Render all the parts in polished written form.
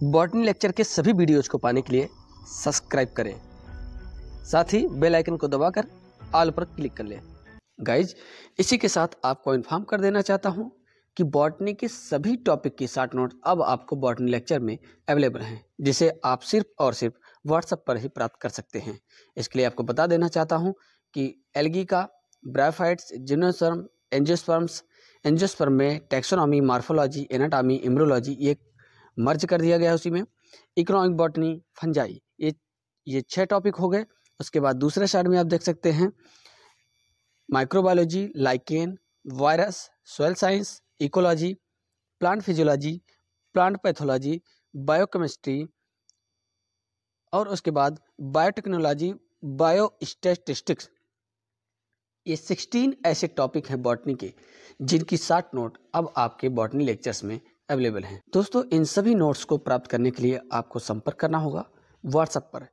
Botany lecture के सभी videos को पाने के लिए सब्सक्राइब करें, साथ ही बेल आइकन को दबाकर ऑल पर क्लिक कर लें। गाइज, इसी के साथ आपको इन्फॉर्म कर देना चाहता हूं कि बॉटनी के सभी टॉपिक की शॉर्ट नोट अब आपको बॉटनी लेक्चर में अवेलेबल हैं, जिसे आप सिर्फ और सिर्फ व्हाट्सएप पर ही प्राप्त कर सकते हैं। इसके लिए आपको बता देना चाहता हूं कि एल्गी का, ब्रायोफाइट्स, जिम्नोस्पर्म, एंजियोस्पर्म में टैक्सोनॉमी, मॉर्फोलॉजी, एनाटॉमी, इम्ब्रोलॉजी ये मर्ज कर दिया गया उसी में। इकोनॉमिक बॉटनी, फंजाई, ये 6 टॉपिक हो गए। उसके बाद दूसरे साइड में आप देख सकते हैं microbiology, lichen, virus, soil science, ecology, plant physiology, plant pathology, biochemistry और उसके बाद बायोटेक्नोलॉजी, बायोस्टैटिस्टिक्स। ये 16 ऐसे टॉपिक हैं बॉटनी के जिनकी शॉर्ट नोट अब आपके बॉटनी लेक्चर्स में अवेलेबल हैं। दोस्तों, इन सभी नोट्स को प्राप्त करने के लिए आपको संपर्क करना होगा व्हाट्सएप पर।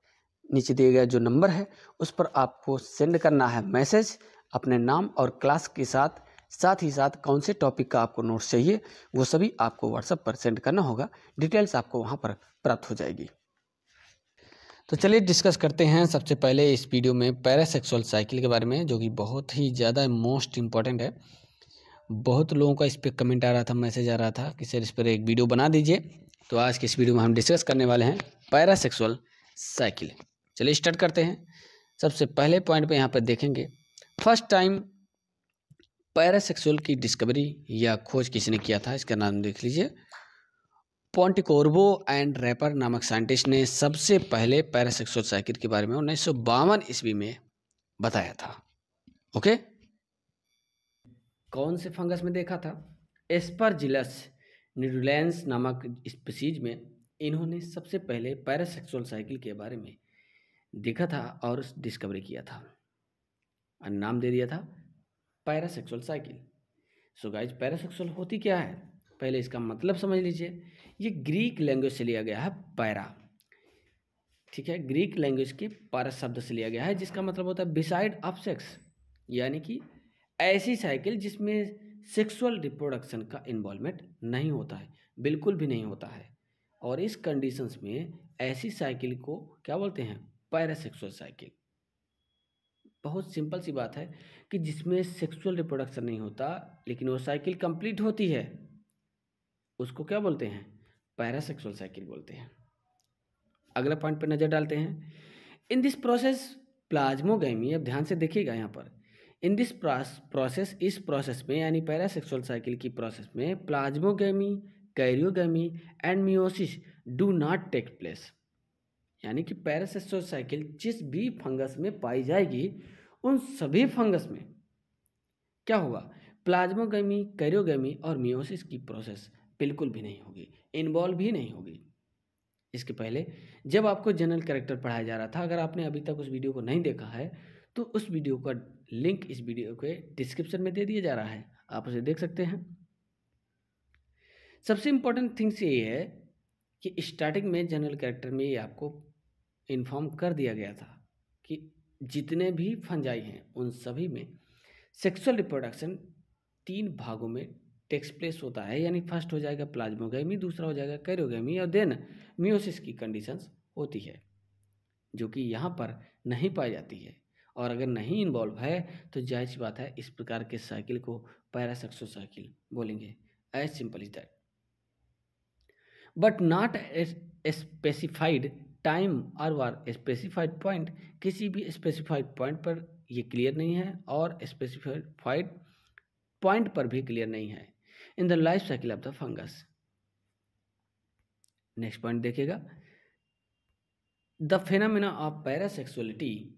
नीचे दिए गया जो नंबर है उस पर आपको सेंड करना है मैसेज अपने नाम और क्लास के साथ ही साथ कौन से टॉपिक का आपको नोट्स चाहिए वो सभी आपको व्हाट्सएप पर सेंड करना होगा। डिटेल्स आपको वहाँ पर प्राप्त हो जाएगी। तो चलिए डिस्कस करते हैं सबसे पहले इस वीडियो में पैरासेक्सुअल साइकिल के बारे में, जो कि बहुत ही ज़्यादा मोस्ट इम्पॉर्टेंट है। बहुत लोगों का इस पर कमेंट आ रहा था, मैसेज आ रहा था कि सर इस पर एक वीडियो बना दीजिए। तो आज के इस वीडियो में हम डिस्कस करने वाले हैं पैरासेक्सुअल साइकिल। चलिए स्टार्ट करते हैं। सबसे पहले पॉइंट पे यहाँ पर देखेंगे, फर्स्ट टाइम पैरासेक्सुअल की डिस्कवरी या खोज किसने किया था, इसका नाम देख लीजिए। पॉन्टिकोर्बो एंड रैपर नामक साइंटिस्ट ने सबसे पहले पैरासेक्सुअल साइकिल के बारे में 1952 ईस्वी में बताया था। ओके, कौन से फंगस में देखा था? एस्परजिलस निडुलेंस नामक स्पीसीज में इन्होंने सबसे पहले पैरासेक्सुअल साइकिल के बारे में देखा था और डिस्कवरी किया था और नाम दे दिया था parasexual cycle. So guys, parasexual होती क्या है, पहले इसका मतलब समझ लीजिए। ये ग्रीक लैंग्वेज से लिया गया है पैरा, ठीक है। ग्रीक लैंग्वेज के पैरा शब्द से लिया गया है, जिसका मतलब होता है बिसाइड ऑफ सेक्स, यानी कि ऐसी साइकिल जिसमें सेक्सुअल रिप्रोडक्शन का इन्वॉल्वमेंट नहीं होता है, बिल्कुल भी नहीं होता है। और इस कंडीशंस में ऐसी साइकिल को क्या बोलते हैं? Parasexual cycle. बहुत सिंपल सी बात है कि जिसमें सेक्सुअल रिप्रोडक्शन नहीं होता लेकिन वो साइकिल कंप्लीट होती है, उसको क्या बोलते हैं? पैरासेक्सुअल साइकिल बोलते हैं। अगला पॉइंट पर नजर डालते हैं। इन दिस प्रोसेस प्लाज्मोगैमी, अब ध्यान से देखिएगा यहाँ पर, इन दिस प्रोसेस, इस प्रोसेस में यानी पैरासेक्सुअल साइकिल की प्रोसेस में plasmogamy, karyogamy and meiosis do not take place. यानी कि पैरासेक्सुअल साइकिल जिस भी फंगस में पाई जाएगी उन सभी फंगस में क्या होगा? प्लाज्मोगैमी, कैरियोगैमी और मियोसिस की प्रोसेस बिल्कुल भी नहीं होगी, इन्वॉल्व भी नहीं होगी। इसके पहले जब आपको जनरल कैरेक्टर पढ़ाया जा रहा था, अगर आपने अभी तक उस वीडियो को नहीं देखा है तो उस वीडियो का लिंक इस वीडियो के डिस्क्रिप्शन में दे दिया जा रहा है, आप उसे देख सकते हैं। सबसे इम्पोर्टेंट थिंग्स ये है कि स्टार्टिंग में जनरल कैरेक्टर में ये आपको इन्फॉर्म कर दिया गया था कि जितने भी फंजाई हैं उन सभी में सेक्सुअल रिप्रोडक्शन 3 भागों में टेक्स प्लेस होता है। यानी फर्स्ट हो जाएगा प्लाज्मोगैमी, दूसरा हो जाएगा कैरियोगैमी और देन मियोसिस की कंडीशंस होती है, जो कि यहाँ पर नहीं पाई जाती है। और अगर नहीं इन्वॉल्व है तो जाहिर सी बात है इस प्रकार के साइकिल को पैरासेक्सुअल साइकिल बोलेंगे। As simple is that, but not specified time और स्पेसिफाइड पॉइंट। किसी भी स्पेसिफाइड पॉइंट पर ये क्लियर नहीं है और स्पेसिफाइड पॉइंट पर भी क्लियर नहीं है in the life cycle of the fungus. Next point देखिएगा, the phenomena of parasexuality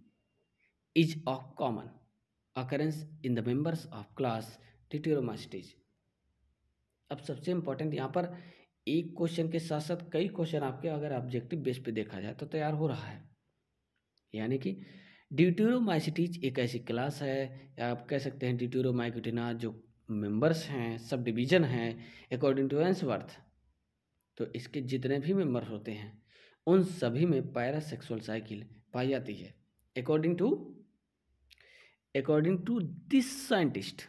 is of common occurrence in the members of class deuteromycetes. अब सबसे इंपॉर्टेंट यहाँ पर एक क्वेश्चन के साथ साथ कई क्वेश्चन आपके अगर ऑब्जेक्टिव बेस पे देखा जाए तो तैयार हो रहा है। यानी कि ड्यूटेरोमाइसिटीज एक ऐसी क्लास है, या आप कह सकते हैं ड्यूटेरोमाइकोटिना, जो मेंबर्स हैं, सब डिवीजन हैं अकॉर्डिंग टू एंसवर्थ। तो इसके जितने भी मेंबर्स होते हैं उन सभी में पैरासेक्सुअल साइकिल पाई जाती है अकॉर्डिंग टू दिस साइंटिस्ट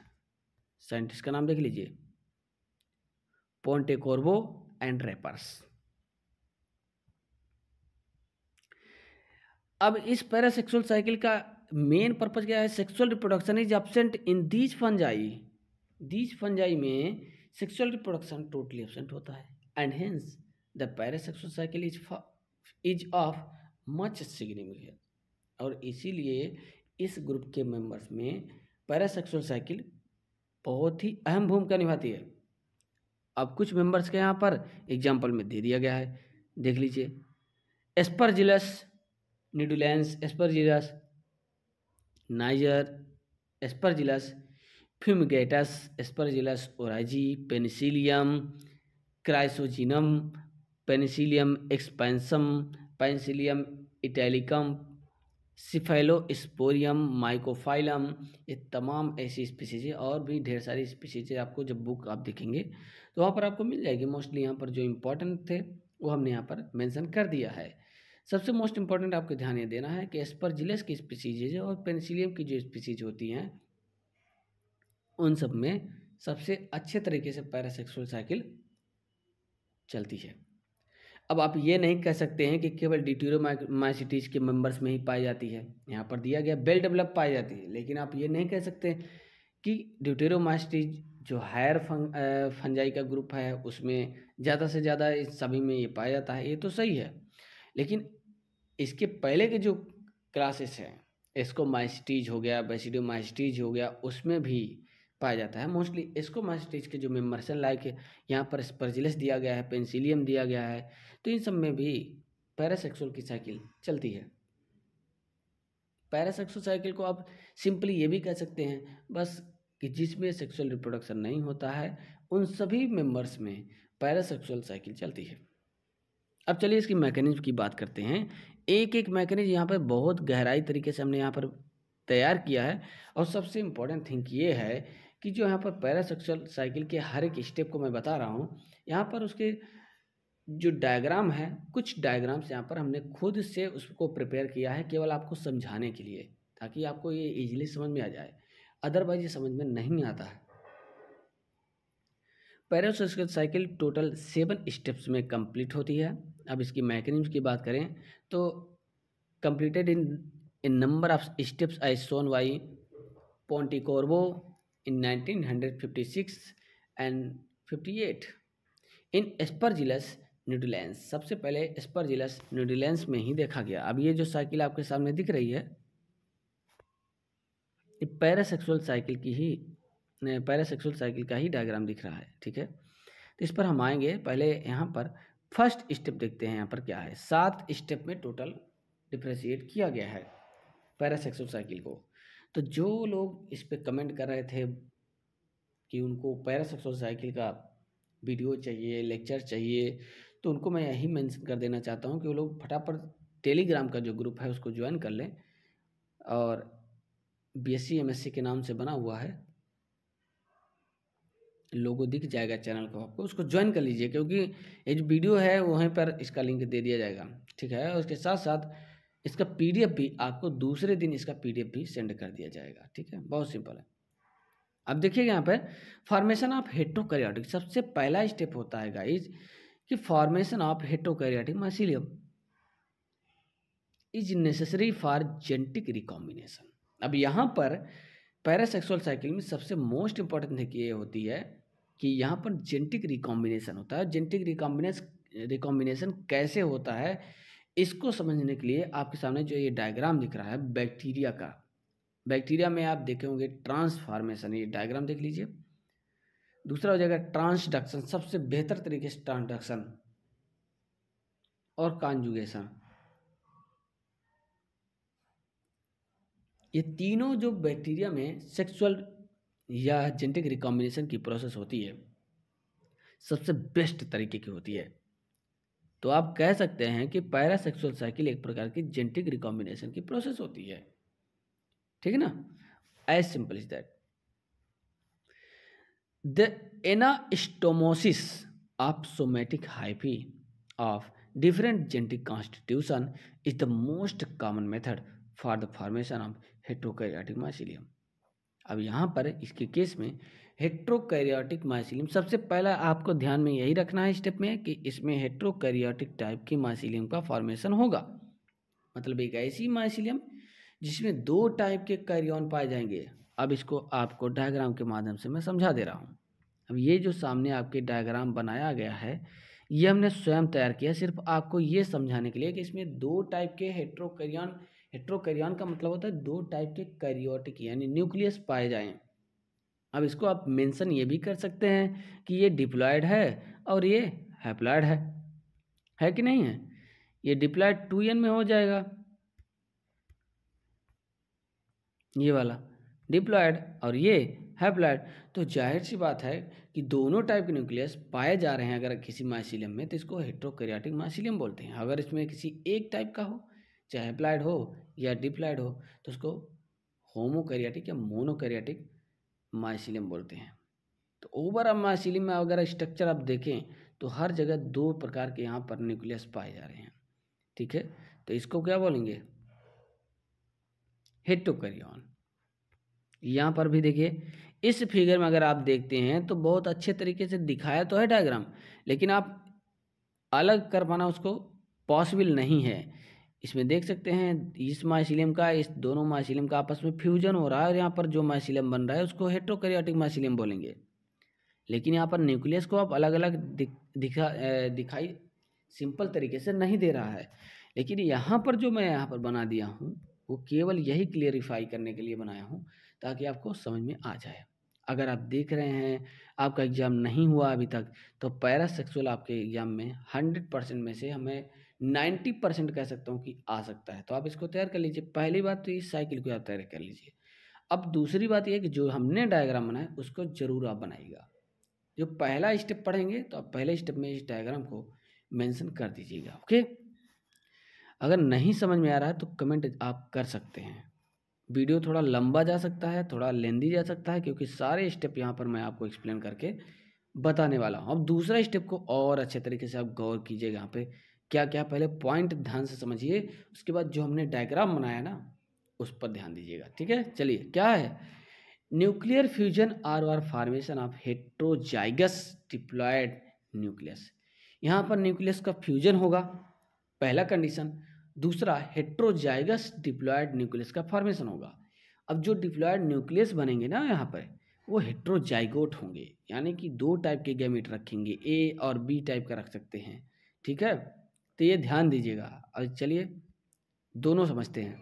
का नाम देख लीजिए, पोंटेकोर्बो एंड रैपर्स। अब इस पैरासेक्सुअल साइकिल का मेन पर्पज क्या है? Sexual reproduction is absent in these fungi में सेक्सुअल रिप्रोडक्शन टोटली एब्सेंट होता है, and hence the parasexual cycle is of much significance. और इसीलिए इस ग्रुप के मेंबर्स में पैरासेक्सुअल साइकिल बहुत ही अहम भूमिका निभाती है। अब कुछ मेंबर्स के यहाँ पर एग्जाम्पल में दे दिया गया है, देख लीजिए। Aspergillus nidulans, Aspergillus niger, Aspergillus fumigatus, Aspergillus oryzae, Penicillium chrysogenum, Penicillium expansum, Penicillium italicum, Cephalosporium, mycophyllum, ये तमाम ऐसी स्पीसीज है। और भी ढेर सारी स्पीसीज है, आपको जब बुक आप देखेंगे तो वहाँ पर आपको मिल जाएगी। मोस्टली यहाँ पर जो इम्पोर्टेंट थे वो हमने यहाँ पर मेंशन कर दिया है। सबसे मोस्ट इम्पॉर्टेंट आपको ध्यान ये देना है कि एस्परजिलस की स्पीसीज और पेनिसिलियम की जो स्पीसीज होती हैं उन सब में सबसे अच्छे तरीके से पैरासेक्सुअल साइकिल चलती है। अब आप ये नहीं कह सकते हैं कि केवल ड्यूटेरोमाइसीटीज के मेंबर्स में ही पाई जाती है, यहाँ पर दिया गया वेल डेवलप पाई जाती है, लेकिन आप ये नहीं कह सकते कि ड्यूटेरोमाइसीटीज जो हायर फंजाई का ग्रुप है उसमें ज़्यादा से ज़्यादा इस सभी में ये पाया जाता है। ये तो सही है, लेकिन इसके पहले के जो क्लासेस हैं, एस्कोमाइसीटीज हो गया, बेसिडोमाइसीटीज हो गया, उसमें भी पाया जाता है। मोस्टली एस्कोमाइसीटीज के जो मेंबर्स हैं, लाइक यहाँ पर स्पर्जिलस दिया गया है, पेनिसिलियम दिया गया है, तो इन सब में भी पैरासेक्सुअल की साइकिल चलती है। पैरासेक्सुअल साइकिल को आप सिंपली ये भी कह सकते हैं बस कि जिसमें सेक्सुअल रिप्रोडक्शन नहीं होता है उन सभी मेंबर्स में पैरासेक्सुअल साइकिल चलती है। अब चलिए इसकी मैकेनिज्म की बात करते हैं। एक एक मैकेनिज्म यहाँ पर बहुत गहराई तरीके से हमने यहाँ पर तैयार किया है। और सबसे इम्पोर्टेंट थिंग ये है कि जो यहाँ पर पैरासेक्सुअल साइकिल के हर एक स्टेप को मैं बता रहा हूँ, यहाँ पर उसके जो डायग्राम है, कुछ डायग्राम्स यहाँ पर हमने खुद से उसको प्रिपेयर किया है केवल आपको समझाने के लिए, ताकि आपको ये इजीली समझ में आ जाए, अदरवाइज ये समझ में नहीं आता है। पैरासेक्सुअल साइकिल टोटल 7 स्टेप्स में कंप्लीट होती है। अब इसकी मैकेनिज्म की बात करें तो completed in number of steps as shown by Pontecorvo in 1956 and 58 in Aspergillus nidulans. सबसे पहले एस्परजिलस न्यूडिलेंस में ही देखा गया। अब ये जो साइकिल आपके सामने दिख रही है ये पैरासेक्सुअल साइकिल का ही डायग्राम दिख रहा है, ठीक है। तो इस पर हम आएंगे। पहले यहाँ पर फर्स्ट स्टेप देखते हैं, यहाँ पर क्या है। 7 स्टेप में टोटल डिफरेंशिएट किया गया है पैरासेक्सुअल साइकिल को। तो जो लोग इस पर कमेंट कर रहे थे कि उनको पैरासेक्सुअल साइकिल का वीडियो चाहिए, लेक्चर चाहिए, तो उनको मैं यही मेंशन कर देना चाहता हूँ कि वो लोग फटाफट टेलीग्राम का जो ग्रुप है उसको ज्वाइन कर लें। और BSc MSc के नाम से बना हुआ है, लोगो दिख जाएगा चैनल को आपको, उसको ज्वाइन कर लीजिए, क्योंकि ये जो वीडियो है वहीं पर इसका लिंक दे दिया जाएगा, ठीक है। और उसके साथ साथ इसका PDF भी आपको दूसरे दिन इसका PDF भी सेंड कर दिया जाएगा, ठीक है। बहुत सिंपल है। अब देखिएगा यहाँ पर फॉर्मेशन ऑफ हेटेरोकैरियोटिक, सबसे पहला स्टेप होता है गाइज कि formation of heterokaryotic mycelium is necessary for genetic recombination. अब यहाँ पर पैरासेक्सुअल साइकिल में सबसे मोस्ट इंपॉर्टेंट थिंग ये होती है कि यहाँ पर जेनेटिक रिकॉम्बिनेशन होता है। जेनेटिक रिकॉम्बिनेशन कैसे होता है इसको समझने के लिए आपके सामने जो ये डायग्राम दिख रहा है बैक्टीरिया का, बैक्टीरिया में आप देखे होंगे ट्रांसफॉर्मेशन, ये डायग्राम देख लीजिए। दूसरा हो जाएगा ट्रांसडक्शन, सबसे बेहतर तरीके से ट्रांसडक्शन और कॉन्जुगेशन। ये तीनों जो बैक्टीरिया में सेक्सुअल या जेनेटिक रिकॉम्बिनेशन की प्रोसेस होती है सबसे बेस्ट तरीके की होती है। तो आप कह सकते हैं कि पैरासेक्सुअल साइकिल एक प्रकार की जेनेटिक रिकॉम्बिनेशन की प्रोसेस होती है, ठीक है ना। As simple is that. The anastomosis of somatic hyphae of different genetic constitution is the most common method for the formation of heterokaryotic mycelium. अब यहाँ पर इसके केस में हेटेरोकैरियोटिक माइसीलियम, सबसे पहला आपको ध्यान में यही रखना है स्टेप में कि इसमें हेटेरोकैरियोटिक टाइप की माइसीलियम का फॉर्मेशन होगा। मतलब एक ऐसी माइसीलियम जिसमें 2 टाइप के कैरियन पाए जाएंगे। अब इसको आपको डायग्राम के माध्यम से मैं समझा दे रहा हूँ। अब ये जो सामने आपके डायग्राम बनाया गया है, ये हमने स्वयं तैयार किया सिर्फ आपको ये समझाने के लिए कि इसमें 2 टाइप के हेट्रोकैरियन का मतलब होता है 2 टाइप के कैरियोटिक यानी न्यूक्लियस पाए जाएं। अब इसको आप मेंशन ये भी कर सकते हैं कि ये डिप्लॉयड है और ये हैप्लॉयड है कि नहीं है। ये डिप्लॉयड 2n में हो जाएगा, ये वाला डिप्लॉयड, और ये हैप्लॉयड। तो जाहिर सी बात है कि दोनों टाइप के न्यूक्लियस पाए जा रहे हैं अगर किसी माइसीलियम में, तो इसको हेट्रोकैरियोटिक माइसीलियम बोलते हैं। अगर इसमें किसी एक टाइप का हो, चाहे हैप्लॉयड हो या डिप्लॉयड हो, तो उसको होमोकैरियोटिक या मोनोकैरियोटिक माइसीलियम बोलते हैं। तो ओवरऑल माइसीलियम में अगर स्ट्रक्चर आप देखें तो हर जगह 2 प्रकार के यहाँ पर न्यूक्लियस पाए जा रहे हैं, ठीक है। तो इसको क्या बोलेंगे, हेट्रोकैरियन। यहाँ पर भी देखिए इस फिगर में अगर आप देखते हैं तो बहुत अच्छे तरीके से दिखाया तो है डायग्राम, लेकिन आप अलग कर पाना उसको पॉसिबल नहीं है। इसमें देख सकते हैं इस माइसीलियम का इस दोनों माइसीलियम का आपस में फ्यूजन हो रहा है और यहाँ पर जो माइसीलियम बन रहा है उसको हेट्रोकैरियोटिक माइसीलियम बोलेंगे। लेकिन यहाँ पर न्यूक्लियस को आप अलग अलग दिखाई सिंपल तरीके से नहीं दे रहा है। लेकिन यहाँ पर जो मैं यहाँ पर बना दिया हूँ वो केवल यही क्लियरिफाई करने के लिए बनाया हूँ ताकि आपको समझ में आ जाए। अगर आप देख रहे हैं आपका एग्ज़ाम नहीं हुआ अभी तक, तो पैरासेक्सुअल आपके एग्ज़ाम में 100% में से हमें 90% कह सकता हूँ कि आ सकता है। तो आप इसको तैयार कर लीजिए। पहली बात तो इस साइकिल को आप तैयार कर लीजिए। अब दूसरी बात यह कि जो हमने डायग्राम बनाया उसको ज़रूर आप बनाइएगा। जो पहला स्टेप पढ़ेंगे तो आप पहले स्टेप में इस डायग्राम को मेंशन कर दीजिएगा, ओके। अगर नहीं समझ में आ रहा है तो कमेंट आप कर सकते हैं। वीडियो थोड़ा लंबा जा सकता है, थोड़ा लेंदी जा सकता है, क्योंकि सारे स्टेप यहाँ पर मैं आपको एक्सप्लेन करके बताने वाला हूँ। अब दूसरा स्टेप को और अच्छे तरीके से आप गौर कीजिएगा। यहाँ पे क्या क्या पहले पॉइंट ध्यान से समझिए, उसके बाद जो हमने डायग्राम बनाया ना उस पर ध्यान दीजिएगा, ठीक है। चलिए क्या है, nuclear fusion or formation of heterozygous diploid nucleus. यहाँ पर न्यूक्लियस का फ्यूजन होगा, पहला कंडीशन। दूसरा, हेट्रोजाइगस डिप्लॉयड न्यूक्लियस का फॉर्मेशन होगा। अब जो डिप्लॉयड न्यूक्लियस बनेंगे ना यहाँ पर वो हेट्रोजाइगोट होंगे, यानी कि 2 टाइप के गैमेट रखेंगे, ए और बी टाइप का रख सकते हैं, ठीक है। तो ये ध्यान दीजिएगा। अब चलिए दोनों समझते हैं।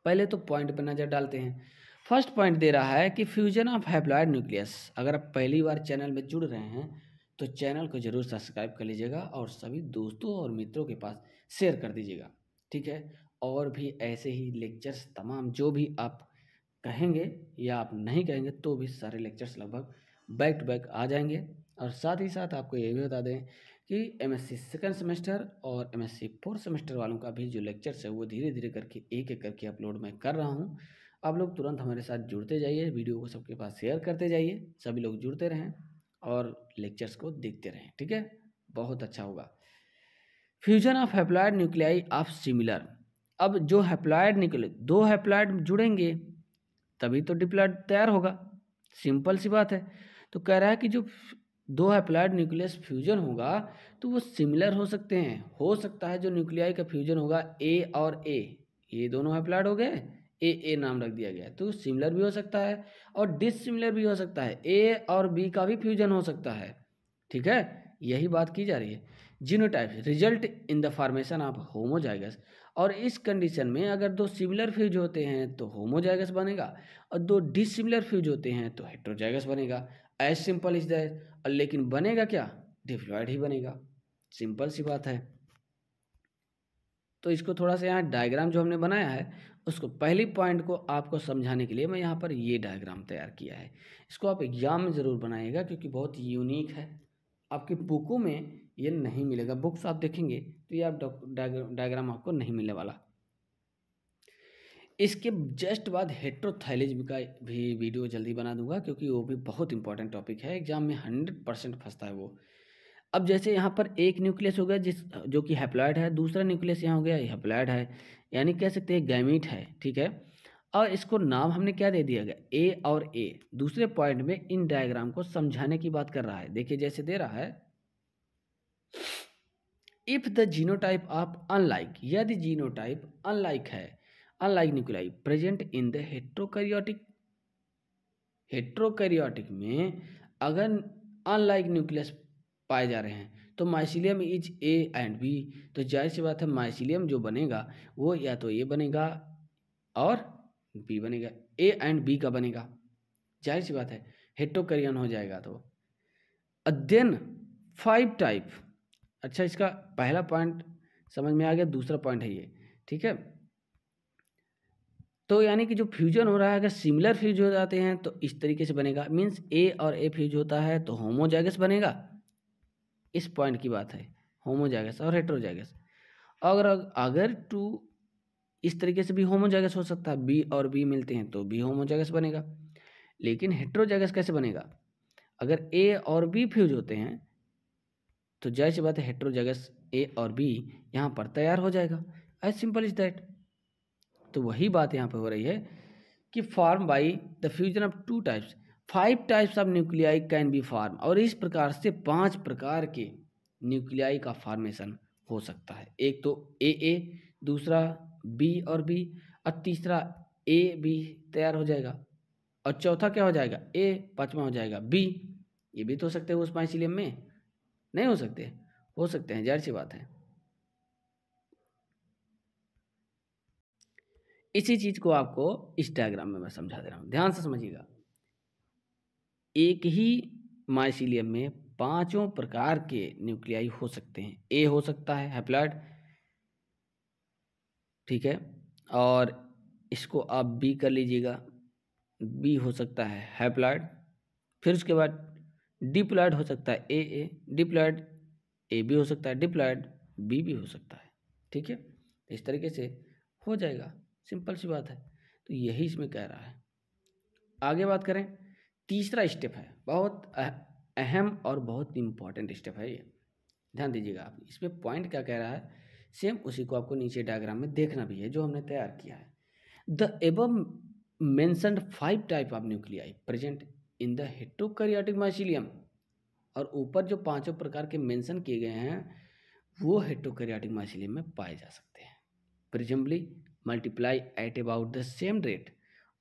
पहले तो पॉइंट पर नज़र डालते हैं। फर्स्ट पॉइंट दे रहा है कि फ्यूजन ऑफ हैप्लॉयड न्यूक्लियस। अगर आप पहली बार चैनल में जुड़ रहे हैं तो चैनल को जरूर सब्सक्राइब कर लीजिएगा और सभी दोस्तों और मित्रों के पास शेयर कर दीजिएगा, ठीक है। और भी ऐसे ही लेक्चर्स तमाम जो भी आप कहेंगे या आप नहीं कहेंगे तो भी सारे लेक्चर्स लगभग बैक टू बैक आ जाएंगे। और साथ ही साथ आपको ये भी बता दें कि एमएससी सेकंड सेमेस्टर और एमएससी फोर्थ सेमेस्टर वालों का भी जो लेक्चर्स है वो धीरे धीरे करके एक एक करके अपलोड मैं कर रहा हूँ। आप लोग तुरंत हमारे साथ जुड़ते जाइए, वीडियो को सबके पास शेयर करते जाइए, सभी लोग जुड़ते रहें और लेक्चर्स को देखते रहें, ठीक है। बहुत अच्छा होगा। Fusion of haploid nuclei of similar. अब जो हैप्लॉयड निकले, 2 हैप्लॉयड जुड़ेंगे तभी तो डिप्लॉयड तैयार होगा, सिंपल सी बात है। तो कह रहा है कि जो 2 हैप्लॉयड न्यूक्लियस फ्यूजन होगा तो वो सिमिलर हो सकते हैं। हो सकता है जो न्यूक्लियाई का फ्यूजन होगा ए और ए, ये दोनों हैप्लॉयड हो गए, ए नाम रख दिया गया, तो सिमिलर भी हो सकता है और डिससिमिलर भी हो सकता है। ए और बी का भी फ्यूजन हो सकता है, ठीक है। यही बात की जा रही है। Genotypes result in the formation of homozygous. और इस कंडीशन में अगर 2 सिमिलर फ्यूज होते हैं तो होमोजाइगस बनेगा और 2 डिसिमिलर फ्यूज होते हैं तो हेट्रोजाइगस बनेगा। As simple is that. और लेकिन बनेगा क्या, डिप्लॉयड ही बनेगा, सिंपल सी बात है। तो इसको थोड़ा सा यहाँ डायग्राम जो हमने बनाया है उसको पहली पॉइंट को आपको समझाने के लिए मैं यहाँ पर ये डायग्राम तैयार किया है। इसको आप एग्जाम में ज़रूर बनाइएगा क्योंकि बहुत यूनिक है, आपकी बुकों में ये नहीं मिलेगा। बुक्स आप देखेंगे तो ये आप डायग्राम आपको नहीं मिलने वाला। इसके जस्ट बाद हेट्रोथायलिज्म का भी वीडियो जल्दी बना दूंगा क्योंकि वो भी बहुत इंपॉर्टेंट टॉपिक है, एग्जाम में 100% फंसता है वो। अब जैसे यहाँ पर एक न्यूक्लियस हो गया जो कि हैप्लॉयड है, दूसरा न्यूक्लियस यहाँ हो गया हैप्लॉयड है, यानी कह सकते हैं गैमीट है, ठीक है। और इसको नाम हमने क्या दे दिया गया, ए और ए। दूसरे पॉइंट में इन डायग्राम को समझाने की बात कर रहा है। देखिए जैसे दे रहा है if the genotype of unlike, यदि जीनोटाइप अनलाइक है, unlike nuclei present in the heterokaryotic में अगर अनलाइक न्यूक्लियस पाए जा रहे हैं तो mycelium is A and B, तो जाहिर सी बात है माइसिलियम जो बनेगा वो या तो ए बनेगा और बी बनेगा, ए एंड बी का बनेगा, जाहिर सी बात है हेट्रोकैरियन हो जाएगा। तो देन 5 टाइप, अच्छा इसका पहला पॉइंट समझ में आ गया, दूसरा पॉइंट है ये, ठीक है। तो यानी कि जो फ्यूजन हो रहा है अगर सिमिलर फ्यूज हो जाते हैं तो इस तरीके से बनेगा, मीन्स ए और ए फ्यूज होता है तो होमोजाइगस बनेगा, इस पॉइंट की बात है, होमोजाइगस और हेट्रोजाइगस। अगर अगर टू इस तरीके से भी होमोजाइगस हो सकता है, बी और बी मिलते हैं तो बी होमोजाइगस बनेगा, लेकिन हेट्रोजाइगस कैसे बनेगा, अगर ए और बी फ्यूज होते हैं तो जाहिर सी बात है हेट्रोजाइगस ए और बी यहाँ पर तैयार हो जाएगा, एज सिंपल इज दैट। तो वही बात यहाँ पे हो रही है कि form by the fusion of 2 types, 5 types of nuclei can be form, और इस प्रकार से 5 प्रकार के न्यूक्लियाई का फॉर्मेशन हो सकता है। एक तो ए, दूसरा बी और बी, और तीसरा ए बी तैयार हो जाएगा, और चौथा क्या हो जाएगा ए, पांचवा हो जाएगा बी। ये भी तो हो सकते हैं उस माइसिलियम में, नहीं हो सकते, हो सकते हैं, जाहिर सी बात है। इसी चीज को आपको इस डायग्राम में मैं समझा दे रहा हूं, ध्यान से समझिएगा। एक ही माइसिलियम में 5 प्रकार के न्यूक्लियाई हो सकते हैं, ए हो सकता है हैप्लॉइड, ठीक है, और इसको आप बी कर लीजिएगा, बी हो सकता है हैप्लॉइड, फिर उसके बाद डिप्लॉइड हो सकता है ए, डिप्लॉइड ए भी हो सकता है, डिप्लॉइड बी भी हो सकता है, ठीक है। इस तरीके से हो जाएगा, सिंपल सी बात है। तो यही इसमें कह रहा है। आगे बात करें, तीसरा स्टेप है, बहुत अहम और बहुत इंपॉर्टेंट स्टेप है ये, ध्यान दीजिएगा आप। इसमें पॉइंट क्या कह रहा है, सेम उसी को आपको नीचे डायग्राम में देखना भी है जो हमने तैयार किया है। The above mentioned 5 type of nuclei present in the heterokaryotic mycelium, और ऊपर जो 5 प्रकार के मेंशन किए गए हैं वो हेट्रोकैरियोटिक माइसिलियम में पाए जा सकते हैं। प्रिजम्बली multiply at about the same rate,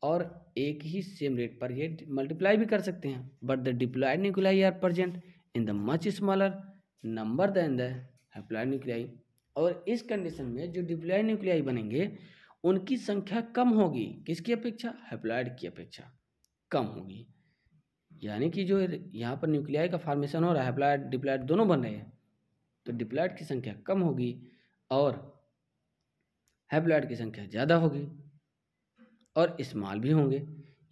और एक ही सेम रेट पर ये मल्टीप्लाई भी कर सकते हैं, but the diploid nuclei are present in the much smaller number than the haploid nuclei, और इस कंडीशन में जो डिप्लॉयड न्यूक्लियाई बनेंगे उनकी संख्या कम होगी, किसकी अपेक्षा, हैप्लॉयड की अपेक्षा कम होगी। यानी कि जो यहाँ पर न्यूक्लियाई का फॉर्मेशन हो रहा है, हैप्लॉयड डिप्लॉयड दोनों बन रहे हैं, तो डिप्लॉयड की संख्या कम होगी और हैप्लॉयड की संख्या ज़्यादा होगी, और स्मॉल भी होंगे।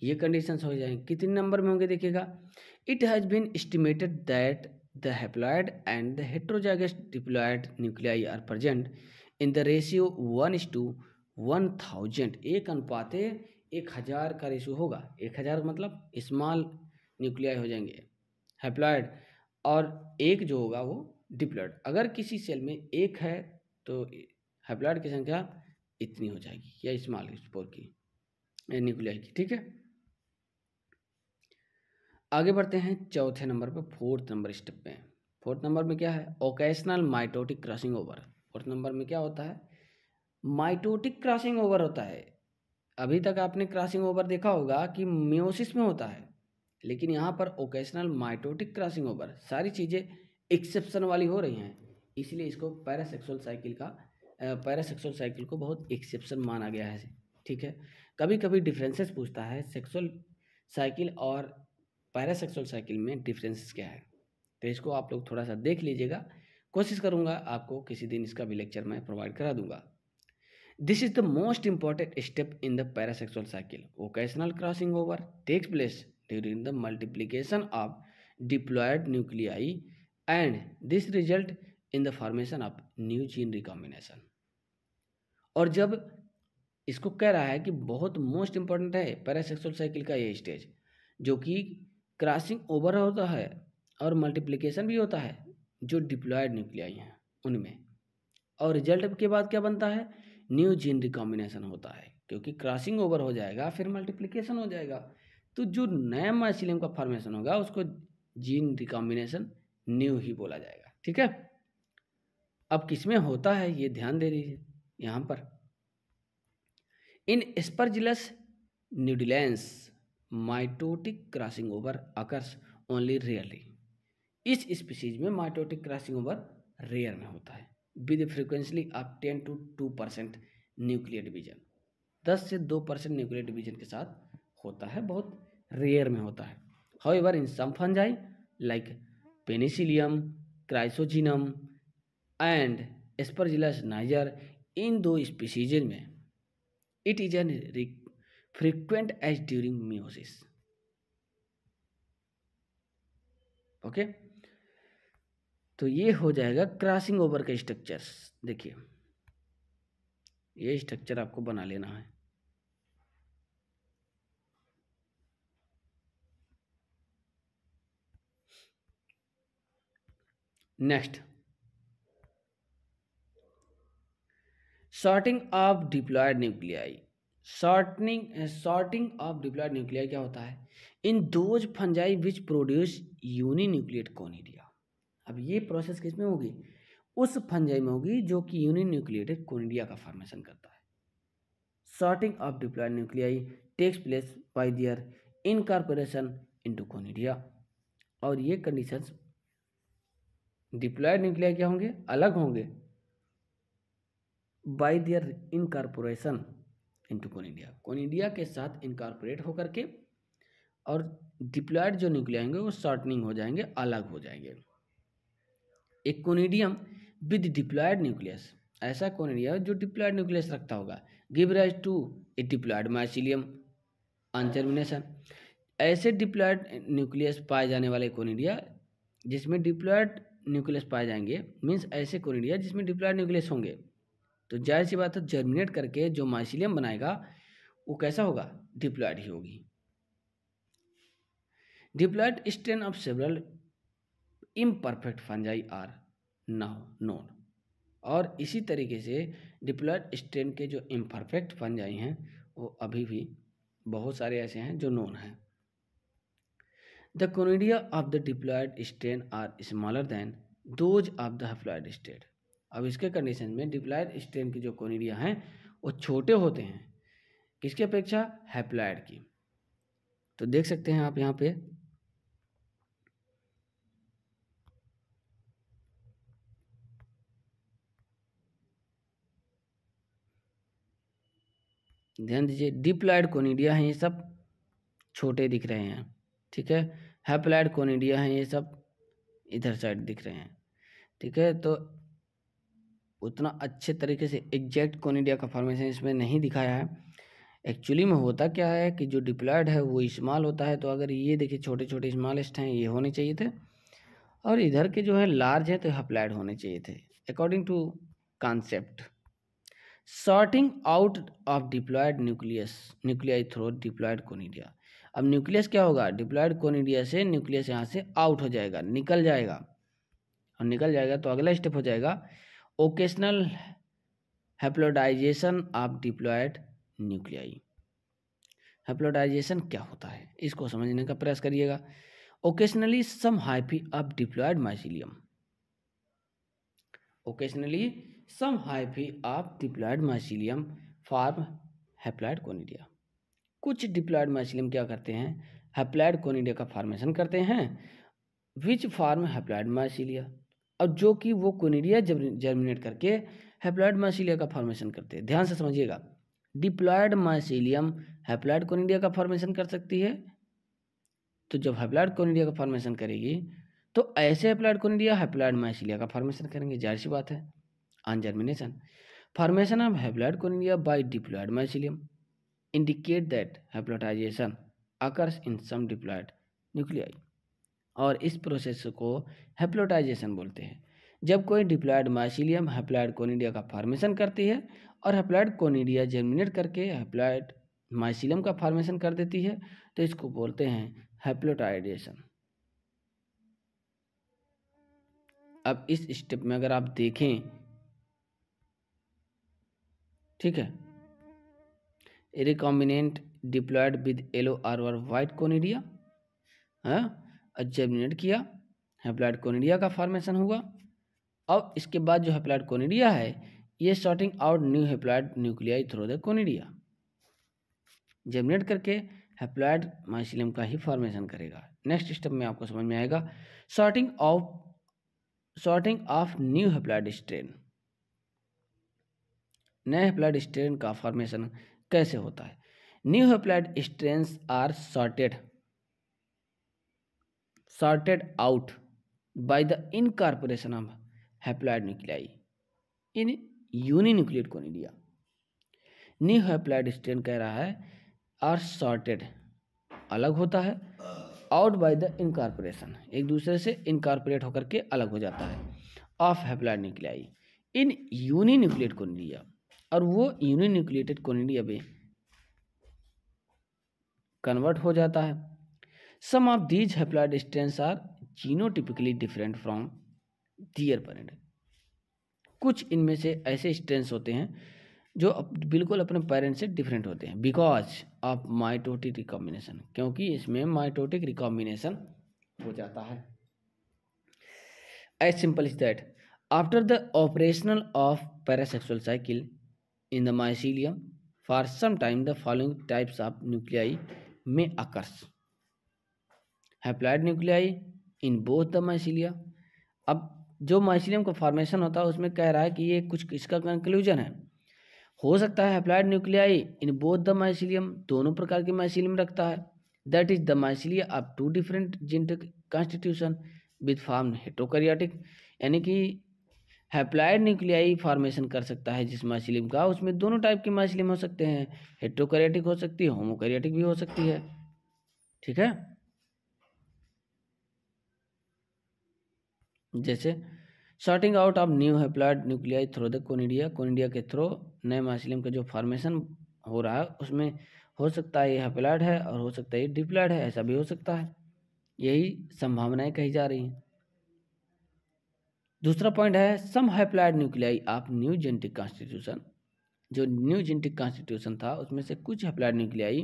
ये कंडीशंस हो जाएंगे, कितने नंबर में होंगे देखिएगा, it has been estimated that the haploid and the heterozygous diploid nuclei are present in the ratio 1:1000, 1:1000 का रेशियो होगा। 1000 मतलब स्मॉल न्यूक्लियाई हो जाएंगे हैप्लॉयड, और एक जो होगा वो डिप्लॉयड। अगर किसी सेल में एक है तो हैप्लॉयड की संख्या इतनी हो जाएगी, या स्मॉल स्पोर की न्यूक्लियाई की, ठीक है। आगे बढ़ते हैं चौथे नंबर पे, 4th नंबर स्टेप पे। 4th नंबर में क्या है, occasional mitotic crossing over. 4th number में क्या होता है, माइटोटिक क्रॉसिंग ओवर होता है। अभी तक आपने क्रॉसिंग ओवर देखा होगा कि मियोसिस में होता है, लेकिन यहाँ पर ओकेशनल माइटोटिक क्रॉसिंग ओवर, सारी चीज़ें एक्सेप्शन वाली हो रही हैं, इसलिए इसको पैरासेक्सुअल साइकिल को बहुत एक्सेप्शन माना गया है, ठीक है। कभी कभी डिफरेंसेस पूछता है, सेक्सुअल साइकिल और पैरासेक्सुअल साइकिल में डिफरेंसेस क्या है, तो इसको आप लोग थोड़ा सा देख लीजिएगा। कोशिश करूँगा आपको किसी दिन इसका भी लेक्चर मैं प्रोवाइड करा दूंगा। This is the most important step in the parasexual cycle. Occasional crossing over takes place during the multiplication of diploid nuclei, and this result in the formation of new gene recombination. और जब इसको कह रहा है कि बहुत most important है parasexual cycle का ये स्टेज, जो कि क्रॉसिंग ओवर होता है और मल्टीप्लिकेशन भी होता है जो डिप्लॉयड न्यूक्लियाई हैं उनमें, और रिजल्ट के बाद क्या बनता है, न्यू जीन रिकॉम्बिनेशन होता है, क्योंकि क्रॉसिंग ओवर हो जाएगा फिर मल्टीप्लिकेशन हो जाएगा, तो जो नया माइसिलियम का फॉर्मेशन होगा उसको जीन रिकॉम्बिनेशन न्यू ही बोला जाएगा, ठीक है। अब किसमें होता है ये ध्यान दे दीजिए यहाँ पर। In Aspergillus nidulans mitotic crossing over occurs only rarely. इस स्पीसीज में माइटोटिक क्रॉसिंग ओवर रेयर में होता है with frequency of 10 to 2% nuclear division. 10 से 2% न्यूक्लियर डिवीजन के साथ होता है, बहुत रेयर में होता है। However in some fungi like Penicillium, chrysogenum and Aspergillus niger, इन दो स्पीसीज में it is an frequent as during meiosis. Okay, तो ये हो जाएगा क्रॉसिंग ओवर के स्ट्रक्चर्स। देखिए ये स्ट्रक्चर आपको बना लेना है। Next, sorting of diploid nuclei. Sorting of diploid nuclei क्या होता है? In those fungi which produce uninucleate conidia. अब ये प्रोसेस किसमें होगी? उस फंजाई में होगी जो कि यूनिन्यूक्लिएटेड कोनिडिया का फॉर्मेशन करता है। Sorting of diploid nuclei takes place by their incorporation into conidia. और ये कंडीशंस डिप्लॉयड न्यूक्लियाई क्या होंगे? अलग होंगे by their incorporation into conidia, conidia के साथ इनकॉर्पोरेट होकर के, और डिप्लॉयड जो न्यूक्लियाई होंगे वो शॉर्टनिंग हो जाएंगे, अलग हो जाएंगे। एक कोनिडियम विद डिप्लॉयड न्यूक्लियस, ऐसा कोनिडिया जो डिप्लॉयड न्यूक्लियस रखता होगा, give rise to a diploid mycelium on germination. ऐसे डिप्लॉयड न्यूक्लियस पाए जाने वाले कोनिडिया जिसमें डिप्लॉयड न्यूक्लियस पाए जाएंगे, मीन्स ऐसे कोनिडिया जिसमें डिप्लॉयड न्यूक्लियस होंगे, तो जाहिर सी बात है जर्मिनेट करके जो माइसीलियम बनाएगा वो कैसा होगा? डिप्लॉयड ही होगी। Diploid strain of several imperfect fungi are now known. और इसी तरीके से डिप्लॉयड स्ट्रेन के जो इम्परफेक्ट फंजाई हैं वो अभी भी बहुत सारे ऐसे हैं जो नोन हैं। The conidia of the diploid strain are smaller than those of the haploid strain. अब इसके कंडीशन में डिप्लॉयड स्ट्रेन की जो कोनिडिया हैं वो छोटे होते हैं किसकी अपेक्षा? हैप्लॉयड की। तो देख सकते हैं आप यहाँ पे ध्यान दीजिए, डिप्लॉयड कोनिडिया हैं ये सब छोटे दिख रहे हैं, ठीक है। हैप्लॉयड कोनिडिया हैं ये सब इधर साइड दिख रहे हैं, ठीक है। तो उतना अच्छे तरीके से एग्जैक्ट कोनिडिया का फॉर्मेशन इसमें नहीं दिखाया है। एक्चुअली में होता क्या है कि जो डिप्लॉयड है वो स्मॉल होता है, तो अगर ये देखिए छोटे छोटे स्मॉलेस्ट हैं ये होने चाहिए थे, और इधर के जो है लार्ज है तो हैप्लॉयड होने चाहिए थे according to concept. Sorting out of diploid nuclei through diploid conidia. अब न्यूक्लियस क्या होगा? डिप्लॉयड कोनिडिया से न्यूक्लियस यहाँ से आउट हो जाएगा, निकल जाएगा, और निकल जाएगा तो अगला स्टेप हो जाएगा occasional haploidization of diploid nuclei. Haploidization क्या होता है इसको समझने का प्रयास करिएगा। Occasionally some hyphae of diploid mycelium, occasionally some hyphae of diploid mycelium form haploid conidia. कुछ डिप्लॉयड माइसीलियम क्या करते हैं? हैप्लॉयड कोनिडिया का फॉर्मेशन करते हैं, विच फॉर्म हैप्लॉयड माइसीलिया, और जो कि वो कोनिडिया जर्मिनेट करके हैप्लॉयड माइसीलिया का फॉर्मेशन करते हैं। ध्यान से समझिएगा, डिप्लॉयड माइसीलियम हैप्लॉयड कोनिडिया का फॉर्मेशन कर सकती है, तो जब हैप्लॉयड कोनिडिया का फॉर्मेशन करेगी तो ऐसे हैप्लॉयड कोनिडिया हैप्लॉयड माइसीलिया का फॉर्मेशन करेंगे, जाहिर सी बात है। On germination formation of haploid conidia by diploid mycelium indicate that haploidization occurs in some diploid nuclei. और इस प्रोसेस को हैप्लोटाइजेशन बोलते हैं। जब कोई डिप्लॉयड माइसीलियम हैप्लॉयड कोनिडिया का फॉर्मेशन करती है और हैप्लॉयड कोनिडिया जर्मिनेट करके हैप्लॉयड माइसीलियम का फॉर्मेशन कर देती है, तो इसको बोलते हैं हैप्लोटाइजेशन। अब इस स्टेप में अगर आप देखें, ठीक है, रिकॉम्बिनेंट डिप्लॉयड विद येलो और वाइट कोनिडिया, हाँ, जर्मिनेट किया, हैप्लॉयड कोनिडिया का फॉर्मेशन हुआ, अब इसके बाद जो हैप्लॉइड कोनिडिया है ये sorting out new haploid nuclei through the conidia, germinate करके हैप्लॉइड माइसिलियम का ही फॉर्मेशन करेगा। नेक्स्ट स्टेप में आपको समझ में आएगा sorting of new haploid strain. नए हैप्लॉइड स्ट्रेन का फॉर्मेशन कैसे होता है? New haploid strains are sorted out by the incorporation of haploid nuclei in uninucleate conidia। New haploid strain कह रहा है आर सॉर्टेड, अलग होता है, आउट बाय द इनकॉर्पोरेशन, एक दूसरे से इनकॉर्पोरेट होकर के अलग हो जाता है, of haploid nuclei in uninucleate conidia, और वो यूनिन्यूक्लिएटेड कोनिडिया में कन्वर्ट हो जाता है। Some of these haploid strains are genotypically different from their parent. कुछ इनमें से ऐसे स्ट्रेन्स होते हैं जो बिल्कुल अपने पेरेंट से डिफरेंट होते हैं, बिकॉज ऑफ माइटोटिक रिकॉम्बिनेशन, क्योंकि इसमें माइटोटिक रिकॉम्बिनेशन हो जाता है। As simple is that after the operational of parasexual cycle in the mycelium for some time the following types of nuclei में occurs. Haploid nuclei in both the mycelia. अब जो mycelium का formation होता है उसमें कह रहा है कि ये कुछ इसका कंक्लूजन है, हो सकता है haploid nuclei in both the mycelium, दोनों प्रकार के माइसीलियम रखता है, that is the mycelia of two different genetic constitution with form heterokaryotic, यानी कि हैप्लॉइड न्यूक्लियाई फॉर्मेशन कर सकता है जिस माइसीलियम का, उसमें दोनों टाइप के माइसीलियम हो सकते हैं, हेट्रोकैरियोटिक हो सकती है, होमोकैरियोटिक भी हो सकती है। ठीक है, जैसे sorting out of new haploid nuclei through the conidia, conidia के थ्रू नए माइसीलियम का जो फॉर्मेशन हो रहा है उसमें हो सकता है ये हैप्लॉइड है और हो सकता है ये डिप्लॉइड है, ऐसा भी हो सकता है, यही संभावनाएं कही जा रही हैं। दूसरा पॉइंट है some haploid nuclei of new genetic constitution, जो न्यू जेनेटिक कॉन्स्टिट्यूशन था उसमें से कुछ haploid nuclei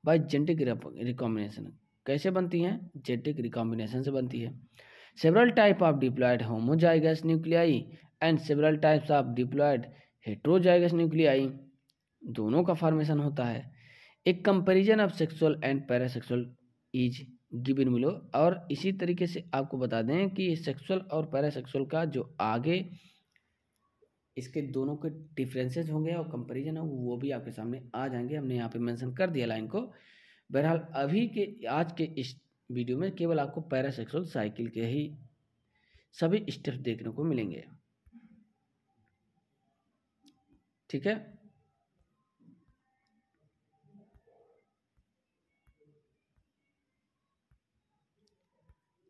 by genetic recombination कैसे बनती हैं, जेनेटिक रिकॉम्बिनेशन से बनती है। Several type of diploid homozygous nuclei and several types of diploid heterozygous nuclei, दोनों का फॉर्मेशन होता है। एक comparison of sexual and parasexual is given मिलो, और इसी तरीके से आपको बता दें कि सेक्सुअल और पैरासेक्सुअल का जो आगे इसके दोनों के डिफरेंसेस होंगे और कंपेरिजन है वो भी आपके सामने आ जाएंगे, हमने यहाँ पे मेंशन कर दिया लाइन को। बहरहाल अभी के आज के इस वीडियो में केवल आपको पैरासेक्सुअल साइकिल के ही सभी स्टेप्स देखने को मिलेंगे। ठीक है,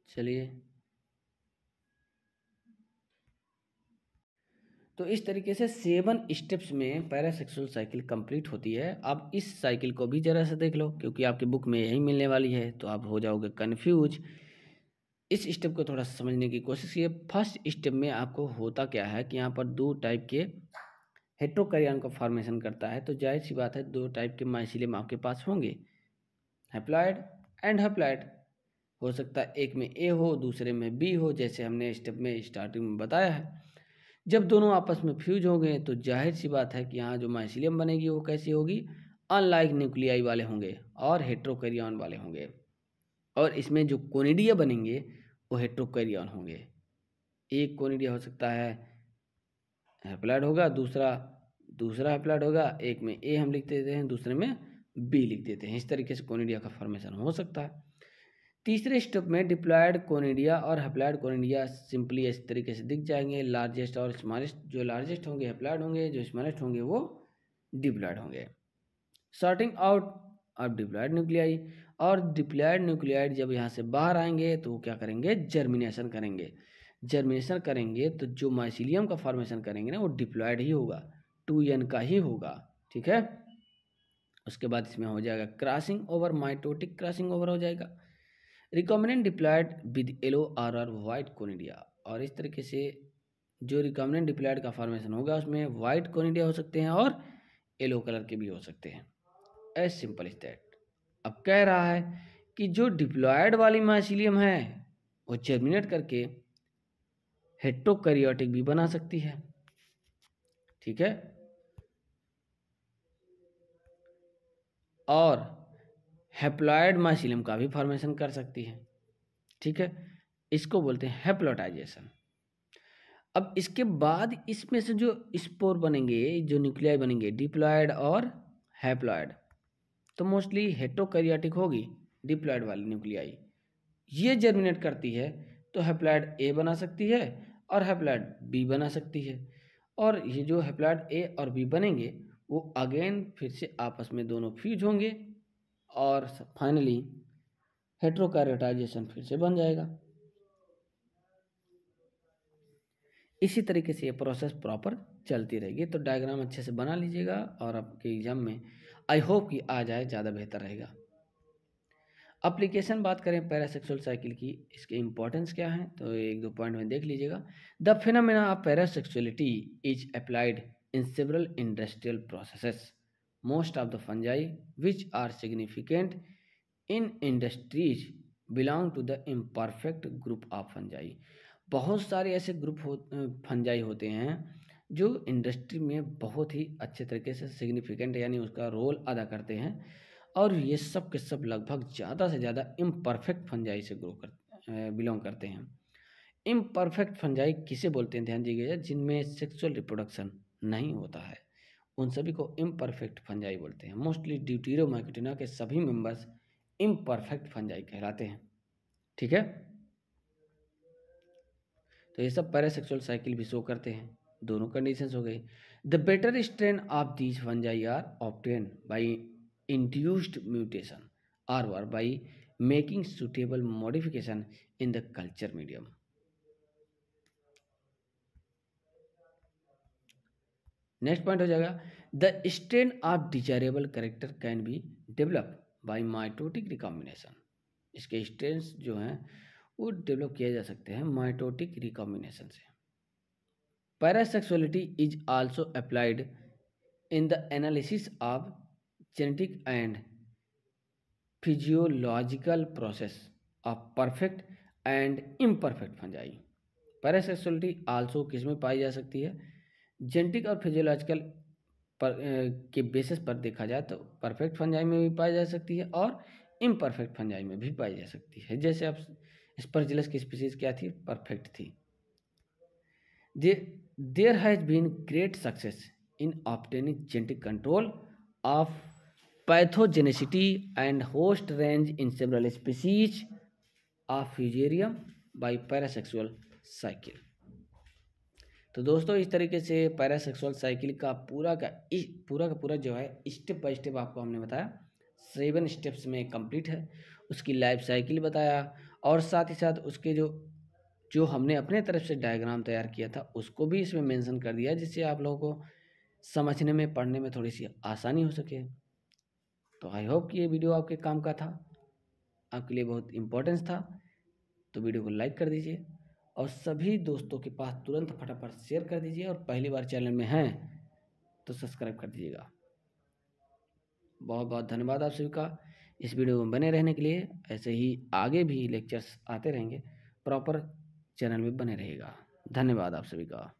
चलिए, तो इस तरीके से 7 स्टेप्स में पैरासेक्सुअल साइकिल कंप्लीट होती है। आप इस साइकिल को भी जरा सा देख लो, क्योंकि आपकी बुक में यही मिलने वाली है, तो आप हो जाओगे कन्फ्यूज। इस स्टेप को थोड़ा समझने की कोशिश कीजिए। फर्स्ट स्टेप में आपको होता क्या है कि यहाँ पर 2 टाइप के हेट्रोकैरियन का फॉर्मेशन करता है, तो जाहिर सी बात है 2 टाइप के माइसीलियम आपके पास होंगे, हैप्लॉइड एंड हैप्लॉइड। हो सकता है एक में ए हो दूसरे में बी हो, जैसे हमने स्टेप में स्टार्टिंग में बताया है। जब दोनों आपस में फ्यूज होंगे तो जाहिर सी बात है कि यहाँ जो माइसीलियम बनेगी वो कैसी होगी, अनलाइक न्यूक्लियाई वाले होंगे और हेट्रोकैरियन वाले होंगे, और इसमें जो कोनिडिया बनेंगे वो हेट्रोकैरियन होंगे। एक कोनिडिया हो सकता है हैप्लॉइड होगा, दूसरा हैप्लॉइड होगा, एक में ए हम लिख देते हैं दूसरे में बी लिख देते हैं, इस तरीके से कोनिडिया का फॉर्मेशन हो सकता है। तीसरे स्टेप में डिप्लॉयड कोनिडिया और हैप्लॉइड कोनिडिया सिंपली इस तरीके से दिख जाएंगे, लार्जेस्ट और स्मॉलेस्ट। जो लार्जेस्ट होंगे हैप्लॉइड होंगे, जो स्मॉलेस्ट होंगे वो डिप्लॉयड होंगे। Sorting out of diploid nuclei, और डिप्लॉयड न्यूक्लियाइड जब यहाँ से बाहर आएंगे तो वो क्या करेंगे, जर्मिनेशन करेंगे। जर्मिनेशन करेंगे तो जो माइसीलियम का फॉर्मेशन करेंगे ना वो डिप्लॉयड ही होगा, 2n का ही होगा। ठीक है, उसके बाद इसमें हो जाएगा crossing over, mitotic crossing over हो जाएगा। रिकॉम्बिनेंट डिप्लॉयड विद येलो और वाइट कोनिडिया, और इस तरीके से जो रिकॉम्बिनेंट डिप्लॉयड का फॉर्मेशन होगा उसमें वाइट कोनिडिया हो सकते हैं और येलो कलर के भी हो सकते हैं। As simple is that. अब कह रहा है कि जो डिप्लॉयड वाली माइसीलियम है वो जर्मिनेट करके हेट्रोकैरियोटिक भी बना सकती है, ठीक है, और हैप्लॉइड माइसीलियम का भी फॉर्मेशन कर सकती है, ठीक है। इसको बोलते हैं हैप्लॉइडाइजेशन। अब इसके बाद इसमें से जो स्पोर बनेंगे, जो न्यूक्लियाई बनेंगे, डिप्लॉयड और हैप्लॉइड, तो मोस्टली हेट्रोकैरियोटिक होगी डिप्लॉयड वाली न्यूक्लियाई। ये जर्मिनेट करती है तो हैप्लॉइड ए बना सकती है और हैप्लॉइड बी बना सकती है, और ये जो हैप्लॉइड ए और बी बनेंगे वो अगेन फिर से आपस में दोनों फ्यूज होंगे और फाइनली हेट्रोकैरियोटाइजेशन फिर से बन जाएगा। इसी तरीके से ये प्रोसेस प्रॉपर चलती रहेगी। तो डायग्राम अच्छे से बना लीजिएगा और आपके एग्जाम में आई होप कि आ जाए, ज़्यादा बेहतर रहेगा। एप्लीकेशन बात करें पैरासेक्सुअल साइकिल की, इसके इंपॉर्टेंस क्या है तो एक दो पॉइंट में देख लीजिएगा। The phenomena of parasexuality is applied in several industrial processes. Most of the fungi which are significant in industries belong to the imperfect group of fungi. बहुत सारे ऐसे ग्रुप फंजाई होते हैं जो इंडस्ट्री में बहुत ही अच्छे तरीके से सिग्निफिकेंट यानी उसका रोल अदा करते हैं, और ये सब के सब लगभग ज़्यादा से ज़्यादा इम्परफेक्ट फंजाई से बिलोंग करते हैं। इम्परफेक्ट फंजाई किसे बोलते हैं, ध्यान दीजिएगा, जिनमें सेक्सुअल रिप्रोडक्शन नहीं होता है उन सभी को इम्परफेक्ट फंजाई बोलते हैं। मोस्टली ड्यूटेरोमाइकोटिना के सभी मेंबर्स इम्परफेक्ट फंजाई कहलाते हैं, ठीक है। तो ये सब पैरासेक्सुअल साइकिल भी शो करते हैं। दोनों कंडीशंस हो गई। The better strain of these fungi are obtain by induced mutation or by making suitable modification in the culture medium. Next point हो जाएगा the strain of desirable character can be develop by mitotic recombination. इसके strains जो हैं वो develop किए जा सकते हैं माइटोटिक रिकॉम्बिनेशन से। Parasexuality is also applied in the analysis of genetic and physiological process of perfect and imperfect fungi. Parasexuality also किस में पाई जा सकती है, जेनेटिक और फिजियोलॉजिकल के बेसिस पर देखा जाए तो परफेक्ट फंजाई में भी पाई जा सकती है और इम्परफेक्ट फंजाई में भी पाई जा सकती है। जैसे अब एस्परजिलस की स्पीसीज क्या थी, परफेक्ट थी। There has been great success in obtaining genetic control of pathogenicity and host range in several species of Fusarium by parasexual cycle। तो दोस्तों इस तरीके से पैरासेक्सुअल साइकिल का पूरा का जो है स्टेप बाय स्टेप आपको हमने बताया, 7 स्टेप्स में कंप्लीट है। उसकी लाइफ साइकिल बताया और साथ ही साथ उसके जो हमने अपने तरफ से डायग्राम तैयार किया था उसको भी इसमें मेंशन कर दिया, जिससे आप लोगों को समझने में पढ़ने में थोड़ी सी आसानी हो सके। तो आई होप कि ये वीडियो आपके काम का था, आपके लिए बहुत इम्पोर्टेंस था। तो वीडियो को लाइक कर दीजिए और सभी दोस्तों के पास तुरंत फटाफट शेयर कर दीजिए, और पहली बार चैनल में हैं तो सब्सक्राइब कर दीजिएगा। बहुत बहुत धन्यवाद आप सभी का इस वीडियो में बने रहने के लिए। ऐसे ही आगे भी लेक्चर्स आते रहेंगे, प्रॉपर चैनल में बने रहेगा। धन्यवाद आप सभी का।